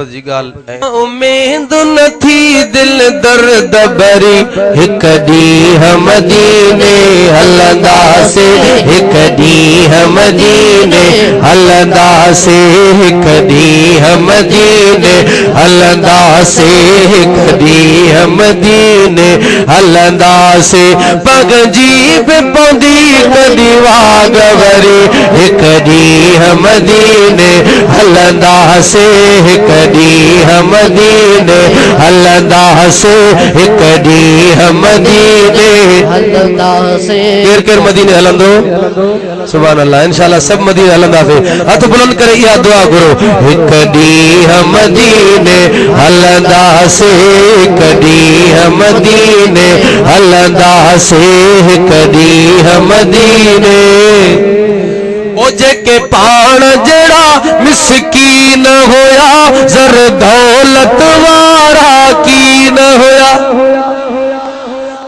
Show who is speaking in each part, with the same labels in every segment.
Speaker 1: मोहब्बत जी गाल
Speaker 2: उम्मीद न थी दिल दर्द भरी हिक ॾींहुं मदीने हलंदा से हिक ॾींहुं मदीने हलंदा से हिक ॾींहुं मदीने हलंदा से हिक ॾींहुं मदीने हलंदा से पग जी बि पवंदी कॾहिं वाग वरी हिक ॾींहुं मदीने हलंदा से हिक ॾींहुं मदीने हलंदा से हिक ॾींहुं मदीने हलंदा से केर केर मदीने हलंदो सुभान अल्लाह इंशाअल्लाह सब मदीने हलंदासीं हथ बुलंद करे इहा दुआ करो हिक ॾींहुं मदीने हलंदा से हिक ॾींहुं मदीने हलंदा से हिक ॾींहुं मदीने ओ जेके पाण जड़ा मिसकीन होया ज़र दौलत वारा की न होया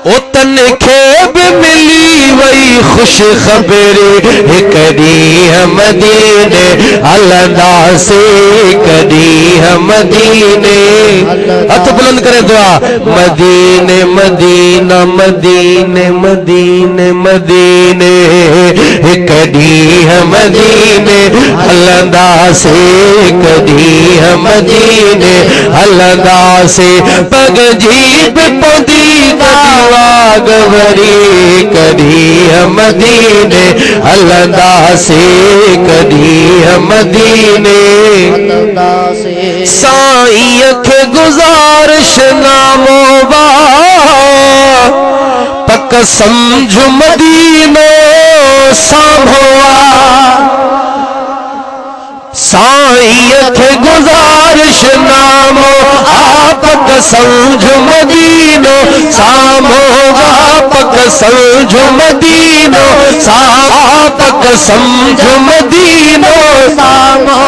Speaker 2: ओ तन खे भी मिली वही खुश खबरी हिक ॾींहुं मदीने हलंदा से हिक ॾींहुं मदीने हथ बुलंद करे दुआ मदीने मदीना मदीने मदीने मदीने हिक ॾींहुं मदीने हलंदा से हिक ॾींहुं मदीने हलंदा से पग जी बि पवंदी वाग वरी कॾहिं मदीने हलंदा से कॾहिं मदीने साईं खे गुज़ारिश नामो बा पक समझ मदीनो सांभोआ साईं खे गुज़ारिश नामो आपक समझ मदीनो सामो आपक समझ मदीनो आपक समझ मदीनो सामो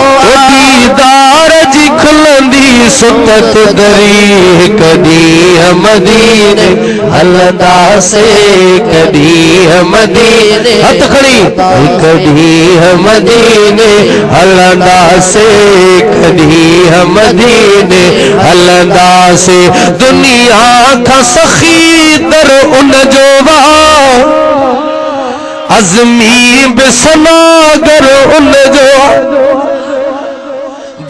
Speaker 2: दीदार जी खुलंदी सुतत दरी कॾहिं मदीने हलंदा से कॾहिं मदीने हथ खड़ी कॾहिं मदीने हलंदा से कॾहिं मदीने हलंदा से दुनिया खां सखी दर उन जो वा अज़मी बि सनागर उन जो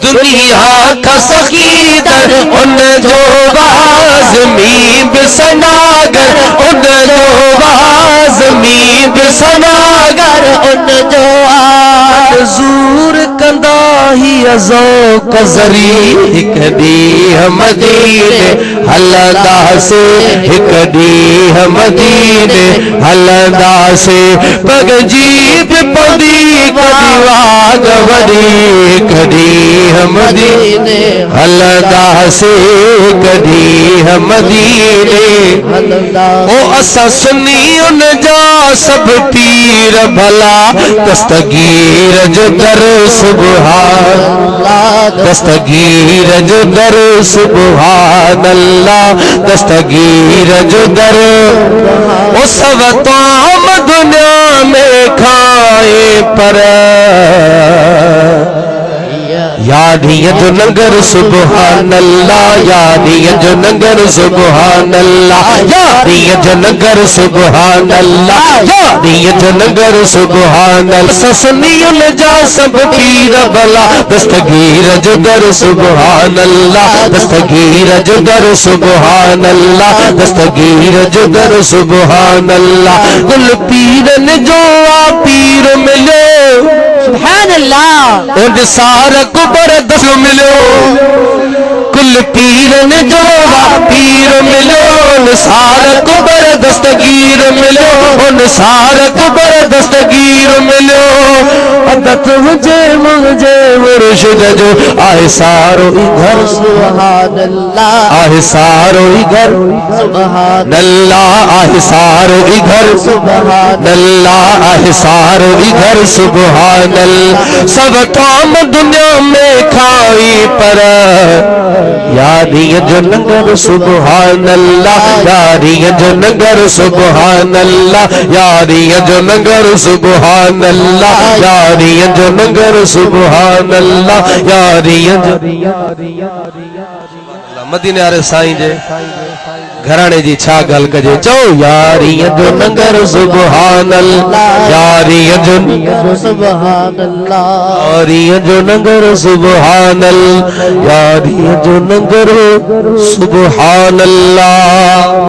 Speaker 2: दुनिया खां सखी दर उन जो वा अज़मी बि सनागर उन जो वा अज़मी बि सनागर उन जो ज़ूर कंदा ही ज़ौक़ ज़री हिक ॾींहुं मदीने हलंदा से हिक ॾींहुं मदीने हलंदा से पग जी बि पवंदी कॾहिं वाग वरी कॾहिं मदीने हलंदा से कॾहिं मदीने ओ असां सुन्नियुन जा सब पीर भला दस्तगीर जो दर सुभान अल्लाह दस्तगीर जो दर सुभान अल्लाह दस्तगीर जो दर ओ सब ताम दुनिया में खाए पर यादिय जो नगर सुभान अल्लाह यादिय जो नगर सुभान अल्लाह यादिय जो नगर सुभान अल्लाह यादिय जो नगर सुभान अल्लाह ससनियुल जा सब पीर भला दस्तगीर जो दर सुभान अल्लाह दस्तगीर जो दर सुभान अल्लाह दस्तगीर जो दर सुभान अल्लाह कुल पीरन जो आ पीर मिलो सुभान अल्लाह उन सार को बरदस मिलो कुल पीरन जो पीर मिलो उन सार को बरदस्तगीर मिलो उन सार को बरदस्तगीर मिलो अदत मुझे मुझे मुर्शिद जो आए सारो घर सुभान अल्लाह आए सारो घर सुभान अल्लाह आए सारो घर सुभान अल्लाह आए सारो घर सुभान अल्लाह सब काम दुनिया में खाई पर यारिय जो लंगर सुभान अल्लाह यारिय जो लंगर सुभान अल्लाह यारिय जो लंगर सुभान अल्लाह यारिय जो लंगर सुभान अल्लाह यारिय मदीने वारे साईं जे घराणे जी छा गल कजे चो यारिय जो लंगर सुभान अल्लाह यारिय जो सुभान अल्लाह यारिय जो लंगर सुभान अल्लाह यारिय जो लंगर सुभान अल्लाह।